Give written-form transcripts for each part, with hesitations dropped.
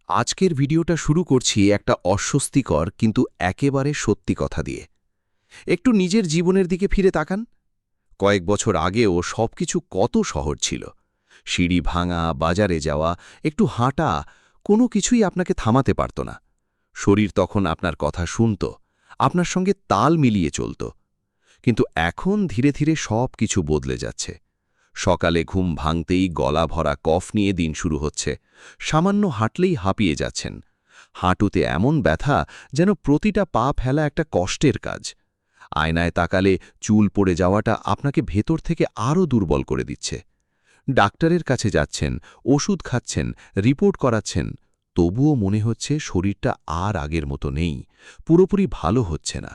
আজকের ভিডিওটা শুরু করছি একটা অস্বস্তিকর কিন্তু একেবারে সত্যি কথা দিয়ে। একটু নিজের জীবনের দিকে ফিরে তাকান। কয়েক বছর আগেও সবকিছু কত সহজ ছিল। সিঁড়ি ভাঙা, বাজারে যাওয়া, একটু হাঁটা, কোনো কিছুই আপনাকে থামাতে পারত না। শরীর তখন আপনার কথা শুনত, আপনার সঙ্গে তাল মিলিয়ে চলত। কিন্তু এখন ধীরে ধীরে সব কিছু বদলে যাচ্ছে। সকালে ঘুম ভাঙতেই গলা ভরা কফ নিয়ে দিন শুরু হচ্ছে। সামান্য হাঁটলেই হাঁপিয়ে যাচ্ছেন। হাঁটুতে এমন ব্যথা যেন প্রতিটা পা ফেলা একটা কষ্টের কাজ। আয়নায় তাকালে চুল পড়ে যাওয়াটা আপনাকে ভেতর থেকে আরও দুর্বল করে দিচ্ছে। ডাক্তারের কাছে যাচ্ছেন, ওষুধ খাচ্ছেন, রিপোর্ট করাচ্ছেন, তবুও মনে হচ্ছে শরীরটা আর আগের মতো নেই, পুরোপুরি ভালো হচ্ছে না।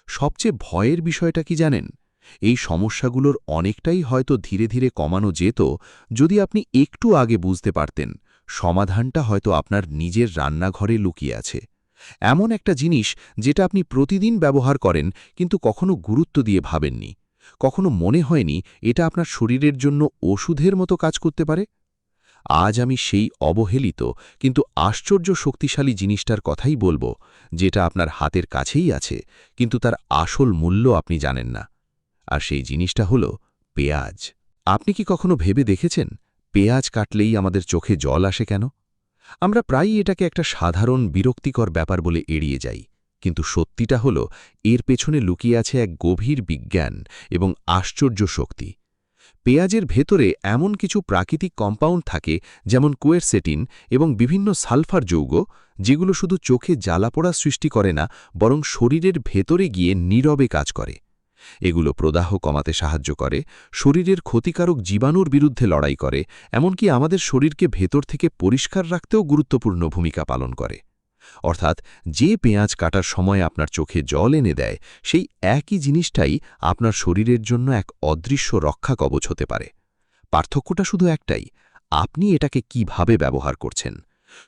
সবচেয়ে ভয়ের বিষয়টা কি জানেন? এই সমস্যাগুলোর অনেকটাই হয়তো ধীরে ধীরে কমানো যেত যদি আপনি একটু আগে বুঝতে পারতেন সমাধানটা হয়তো আপনার নিজের রান্নাঘরে লুকিয়ে আছে। এমন একটা জিনিস যেটা আপনি প্রতিদিন ব্যবহার করেন কিন্তু কখনো গুরুত্ব দিয়ে ভাবেননি, কখনো মনে হয়নি এটা আপনার শরীরের জন্য ওষুধের মতো কাজ করতে পারে। আজ আমি সেই অবহেলিত কিন্তু আশ্চর্য শক্তিশালী জিনিসটার কথাই বলবো, যেটা আপনার হাতের কাছেই আছে কিন্তু তার আসল মূল্য আপনি জানেন না। আর সেই জিনিসটা হলো পেঁয়াজ। আপনি কি কখনো ভেবে দেখেছেন পেঁয়াজ কাটলেই আমাদের চোখে জল আসে কেন? আমরা প্রায়ই এটাকে একটা সাধারণ বিরক্তিকর ব্যাপার বলে এড়িয়ে যাই, কিন্তু সত্যিটা হলো এর পেছনে লুকিয়ে আছে এক গভীর বিজ্ঞান এবং আশ্চর্য শক্তি। পেঁয়াজের ভেতরে এমন কিছু প্রাকৃতিক কম্পাউন্ড থাকে, যেমন কোয়েরসেটিন এবং বিভিন্ন সালফার যৌগ, যেগুলো শুধু চোখে জ্বালাপোড়া সৃষ্টি করে না, বরং শরীরের ভেতরে গিয়ে নীরবে কাজ করে। এগুলো প্রদাহ কমাতে সাহায্য করে, শরীরের ক্ষতিকারক জীবাণুর বিরুদ্ধে লড়াই করে, এমনকি আমাদের শরীরকে ভেতর থেকে পরিষ্কার রাখতেও গুরুত্বপূর্ণ ভূমিকা পালন করে। অর্থাৎ যে পেঁয়াজ কাটার সময় আপনার চোখে জল এনে দেয়, সেই একই জিনিসটাই আপনার শরীরের জন্য এক অদৃশ্য রক্ষা কবচ হতে পারে। পার্থক্যটা শুধু একটাই, আপনি এটাকে কিভাবে ব্যবহার করছেন।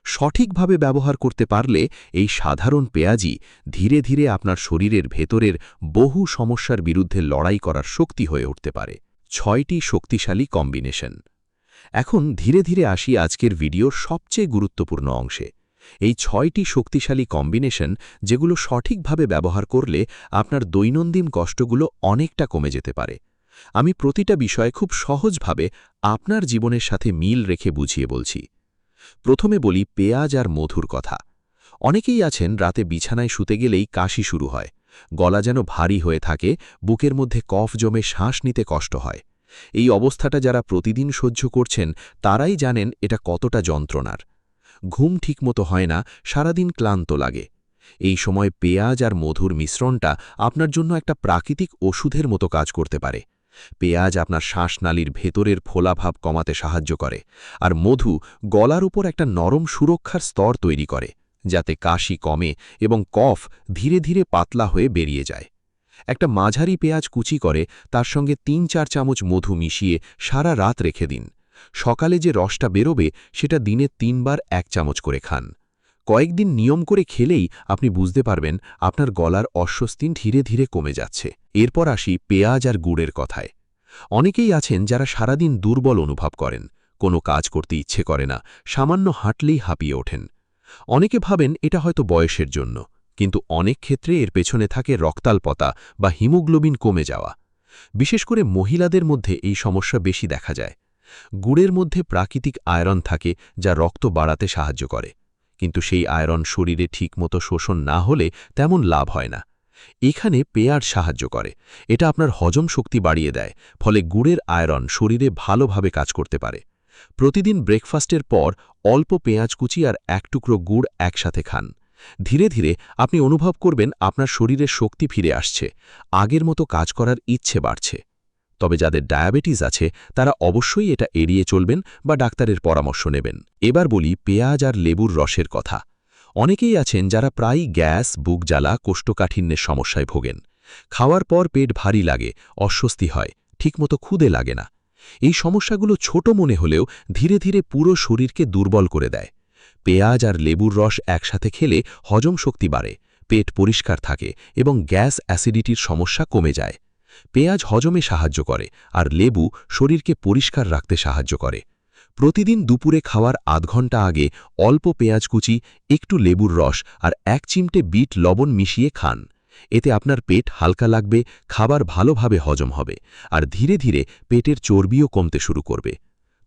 সঠিকভাবে ব্যবহার করতে পারলে এই সাধারণ পেঁয়াজই ধীরে ধীরে আপনার শরীরের ভেতরের বহু সমস্যার বিরুদ্ধে লড়াই করার শক্তি হয়ে উঠতে পারে। 6টি শক্তিশালী কম্বিনেশন। এখন ধীরে ধীরে আসি আজকের ভিডিওর সবচেয়ে গুরুত্বপূর্ণ অংশে। এই 6টি শক্তিশালী কম্বিনেশন, যেগুলো সঠিকভাবে ব্যবহার করলে আপনার দৈনন্দিন কষ্টগুলো অনেকটা কমে যেতে পারে। আমি প্রতিটা বিষয় খুব সহজভাবে আপনার জীবনের সাথে মিল রেখে বুঝিয়ে বলছি। প্রথমে বলি পেঁয়াজ আর মধুর কথা। অনেকেই আছেন রাতে বিছানায় শুতে গেলেই কাশি শুরু হয়, গলা যেন ভারী হয়ে থাকে, বুকের মধ্যে কফ জমে শ্বাস নিতে কষ্ট হয়। এই অবস্থাটা যারা প্রতিদিন সহ্য করছেন তারাই জানেন এটা কতটা যন্ত্রণার। ঘুম ঠিকমতো হয় না, সারাদিন ক্লান্ত লাগে। এই সময় পেঁয়াজ আর মধুর মিশ্রণটা আপনার জন্য একটা প্রাকৃতিক ওষুধের মতো কাজ করতে পারে। পেঁয়াজ আপনার শ্বাসনালীর ভেতরের ফোলাভাব কমাতে সাহায্য করে, আর মধু গলার উপর একটা নরম সুরক্ষার স্তর তৈরি করে, যাতে কাশি কমে এবং কফ ধীরে ধীরে পাতলা হয়ে বেরিয়ে যায়। একটা মাঝারি পেঁয়াজ কুচি করে তার সঙ্গে ৩-৪ চামচ মধু মিশিয়ে সারা রাত রেখে দিন। সকালে যে রসটা বেরোবে সেটা দিনে ৩ বার ১ চামচ করে খান। কয়েকদিন নিয়ম করে খেলেই আপনি বুঝতে পারবেন আপনার গলার অস্বস্তি ধীরে ধীরে কমে যাচ্ছে। এরপর আসি পেঁয়াজ আর গুড়ের কথায়। অনেকেই আছেন যারা সারাদিন দুর্বল অনুভব করেন, কোনো কাজ করতে ইচ্ছে করে না, সামান্য হাঁটলেই হাঁপিয়ে ওঠেন। অনেকে ভাবেন এটা হয়তো বয়সের জন্য, কিন্তু অনেক ক্ষেত্রে এর পেছনে থাকে রক্তাল্পতা বা হিমোগ্লোবিন কমে যাওয়া। বিশেষ করে মহিলাদের মধ্যে এই সমস্যা বেশি দেখা যায়। গুড়ের মধ্যে প্রাকৃতিক আয়রন থাকে যা রক্ত বাড়াতে সাহায্য করে, কিন্তু সেই আয়রন শরীরে ঠিকমতো শোষণ না হলে তেমন লাভ হয় না। এখানে পেঁয়াজ সাহায্য করে, এটা আপনার হজম শক্তি বাড়িয়ে দেয়, ফলে গুড়ের আয়রন শরীরে ভালোভাবে কাজ করতে পারে। প্রতিদিন ব্রেকফাস্টের পর অল্প পেঁয়াজ কুচি আর ১ টুকরো গুড় একসাথে খান। ধীরে ধীরে আপনি অনুভব করবেন আপনার শরীরে শক্তি ফিরে আসছে, আগের মতো কাজ করার ইচ্ছে বাড়ছে। তবে যাদের ডায়াবেটিস আছে তারা অবশ্যই এটা এড়িয়ে চলবেন বা ডাক্তারের পরামর্শ নেবেন। এবার বলি পেঁয়াজ আর লেবুর রসের কথা। অনেকেই আছেন যারা প্রায়ই গ্যাস, বুক জ্বালা, কোষ্ঠকাঠিন্যের সমস্যায় ভোগেন। খাওয়ার পর পেট ভারী লাগে, অস্বস্তি হয়, ঠিকমতো ক্ষুধে লাগে না। এই সমস্যাগুলো ছোট মনে হলেও ধীরে ধীরে পুরো শরীরকে দুর্বল করে দেয়। পেঁয়াজ আর লেবুর রস একসাথে খেলে হজম শক্তি বাড়ে, পেট পরিষ্কার থাকে এবং গ্যাস অ্যাসিডিটির সমস্যা কমে যায়। পেঁয়াজ হজমে সাহায্য করে আর লেবু শরীরকে পরিষ্কার রাখতে সাহায্য করে। প্রতিদিন দুপুরে খাওয়ার আধ ঘন্টা আগে অল্প পেঁয়াজ কুচি, একটু লেবুর রস আর 1 চিমটে বিট লবণ মিশিয়ে খান। এতে আপনার পেট হালকা লাগবে, খাবার ভালোভাবে হজম হবে আর ধীরে ধীরে পেটের চর্বিও কমতে শুরু করবে।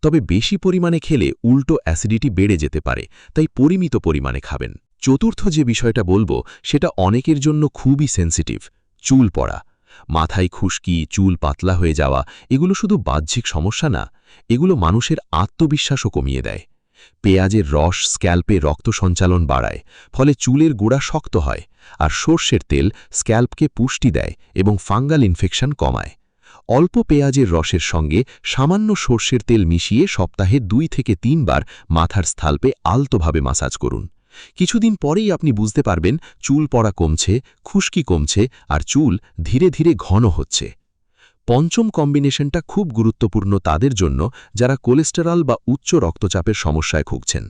তবে বেশি পরিমাণে খেলে উল্টো অ্যাসিডিটি বেড়ে যেতে পারে, তাই পরিমিত পরিমাণে খাবেন। চতুর্থ যে বিষয়টা বলবো সেটা অনেকের জন্য খুবই সেন্সিটিভ, চুল পড়া। মাথায় খুশকি, চুল পাতলা হয়ে যাওয়া এগুলো শুধু বাহ্যিক সমস্যা না, এগুলো মানুষের আত্মবিশ্বাসও কমিয়ে দেয়। পেঁয়াজের রস স্ক্যাল্পে রক্ত সঞ্চালন বাড়ায়, ফলে চুলের গোড়া শক্ত হয়, আর সর্ষের তেল স্ক্যাল্পকে পুষ্টি দেয় এবং ফাঙ্গাল ইনফেকশন কমায়। অল্প পেঁয়াজের রসের সঙ্গে সামান্য সর্ষের তেল মিশিয়ে সপ্তাহে 2 থেকে 3 বার মাথার স্থাল্পে আলতোভাবে মাসাজ করুন। কিছুদিন পরেই আপনি বুঝতে পারবেন চুল পড়া কমছে, খুশকি কমছে আর চুল ধীরে ধীরে ঘন হচ্ছে। পঞ্চম কম্বিনেশনটা খুব গুরুত্বপূর্ণ তাদের জন্য যারা কোলেস্টেরল বা উচ্চ রক্তচাপের সমস্যায় ভুগছেন।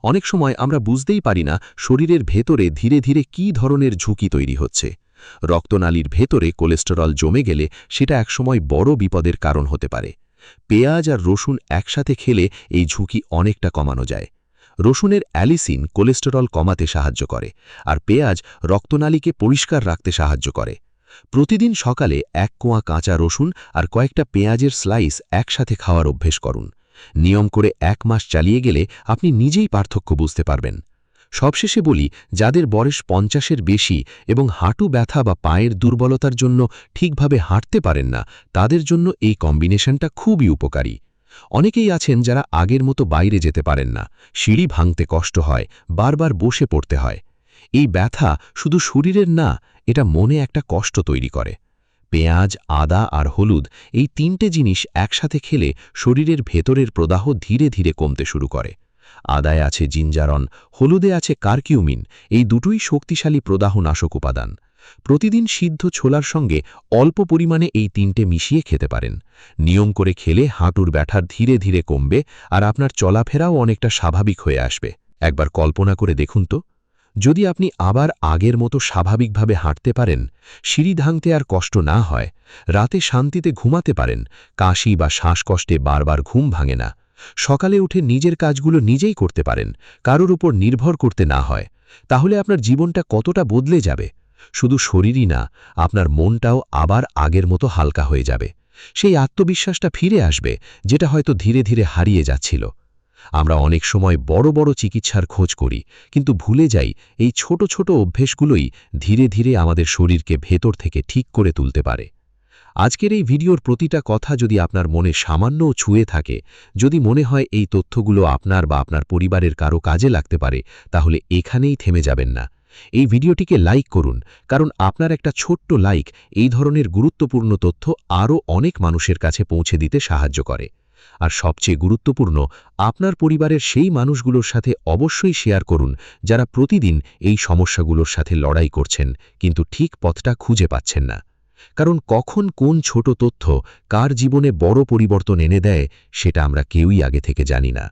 অনেক সময় আমরা বুঝতেই পারি না শরীরের ভেতরে ধীরে ধীরে কী ধরনের ঝুঁকি তৈরি হচ্ছে। রক্তনালীর ভেতরে কোলেস্টেরল জমে গেলে সেটা একসময় বড় বিপদের কারণ হতে পারে। পেঁয়াজ আর রসুন একসাথে খেলে এই ঝুঁকি অনেকটা কমানো যায়। রসুনের অ্যালিসিন কোলেস্টেরল কমাতে সাহায্য করে, আর পেঁয়াজ রক্তনালীকে পরিষ্কার রাখতে সাহায্য করে। প্রতিদিন সকালে 1 কোয়া কাঁচা রসুন আর কয়েকটা পেঁয়াজের স্লাইস একসাথে খাওয়ার অভ্যেস করুন। নিয়ম করে 1 মাস চালিয়ে গেলে আপনি নিজেই পার্থক্য বুঝতে পারবেন। সবশেষে বলি, যাদের বয়স 50-এর বেশি এবং হাঁটু ব্যথা বা পায়ের দুর্বলতার জন্য ঠিকভাবে হাঁটতে পারেন না, তাদের জন্য এই কম্বিনেশনটা খুবই উপকারী। অনেকেই আছেন যারা আগের মতো বাইরে যেতে পারেন না, সিঁড়ি ভাঙতে কষ্ট হয়, বারবার বসে পড়তে হয়। এই ব্যথা শুধু শরীরের না, এটা মনে একটা কষ্ট তৈরি করে। পেঁয়াজ, আদা আর হলুদ এই 3টে জিনিস একসাথে খেলে শরীরের ভেতরের প্রদাহ ধীরে ধীরে কমতে শুরু করে। আদায় আছে জিঞ্জারন, হলুদে আছে কারকিউমিন, এই দুটোই শক্তিশালী প্রদাহনাশক উপাদান। প্রতিদিন সিদ্ধ ছোলার সঙ্গে অল্প পরিমাণে এই 3টে মিশিয়ে খেতে পারেন। নিয়ম করে খেলে হাঁটুর ব্যথা ধীরে ধীরে কমবে আর আপনার চলাফেরাও অনেকটা স্বাভাবিক হয়ে আসবে। একবার কল্পনা করে দেখুন তো, যদি আপনি আবার আগের মতো স্বাভাবিকভাবে হাঁটতে পারেন, সিঁড়ি ভাঙতে আর কষ্ট না হয়, রাতে শান্তিতে ঘুমাতে পারেন, কাশি বা শ্বাসকষ্টে বারবার ঘুম ভাঙে না, সকালে উঠে নিজের কাজগুলো নিজেই করতে পারেন, কারোর উপর নির্ভর করতে না হয়, তাহলে আপনার জীবনটা কতটা বদলে যাবে। শুধু শরীরই না, আপনার মনটাও আবার আগের মতো হালকা হয়ে যাবে। সেই আত্মবিশ্বাসটা ফিরে আসবে যেটা হয়তো ধীরে ধীরে হারিয়ে যাচ্ছিল। আমরা অনেক সময় বড় বড় চিকিৎসার খোঁজ করি, কিন্তু ভুলে যাই এই ছোট ছোট অভ্যেসগুলোই ধীরে ধীরে আমাদের শরীরকে ভেতর থেকে ঠিক করে তুলতে পারে। আজকের এই ভিডিওর প্রতিটা কথা যদি আপনার মনে সামান্যও ছুঁয়ে থাকে, যদি মনে হয় এই তথ্যগুলো আপনার বা আপনার পরিবারের কারো কাজে লাগতে পারে, তাহলে এখানেই থেমে যাবেন না। এই ভিডিওটিকে লাইক করুন, কারণ আপনার একটা ছোট্ট লাইক এই ধরনের গুরুত্বপূর্ণ তথ্য আরও অনেক মানুষের কাছে পৌঁছে দিতে সাহায্য করে। আর সবচেয়ে গুরুত্বপূর্ণ, আপনার পরিবারের সেই মানুষগুলোর সাথে অবশ্যই শেয়ার করুন যারা প্রতিদিন এই সমস্যাগুলোর সাথে লড়াই করছেন কিন্তু ঠিক পথটা খুঁজে পাচ্ছেন না। কারণ কখন কোন ছোট তথ্য কার জীবনে বড় পরিবর্তন এনে দেয় সেটা আমরা কেউই আগে থেকে জানি না।